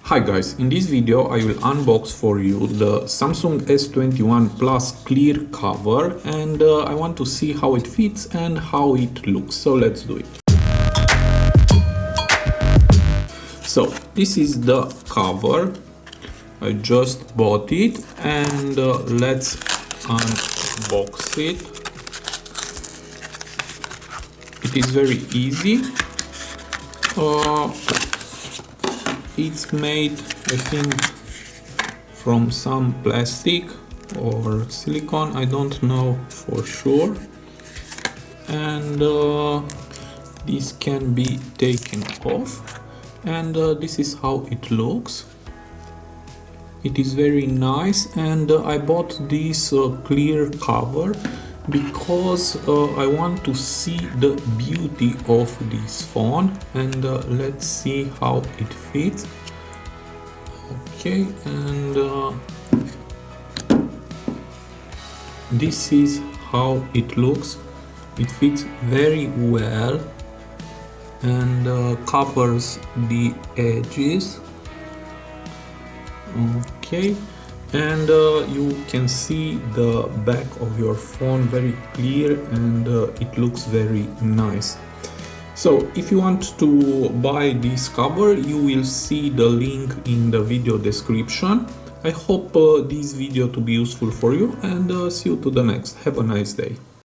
Hi guys, in this video I will unbox for you the Samsung S21 Plus Clear cover, and I want to see how it fits and how it looks, so let's do it. So this is the cover. I just bought it, and let's unbox it. It is very easy. It's made, I think, from some plastic or silicone, I don't know for sure. And this can be taken off, and this is how it looks. It is very nice, and I bought this clear cover because I want to see the beauty of this phone, and let's see how it fits. Okay, and this is how it looks. It fits very well and covers the edges. Okay, and you can see the back of your phone very clear, and it looks very nice. So if you want to buy this cover, you will see the link in the video description. I hope this video to be useful for you, and see you to the next. Have a nice day.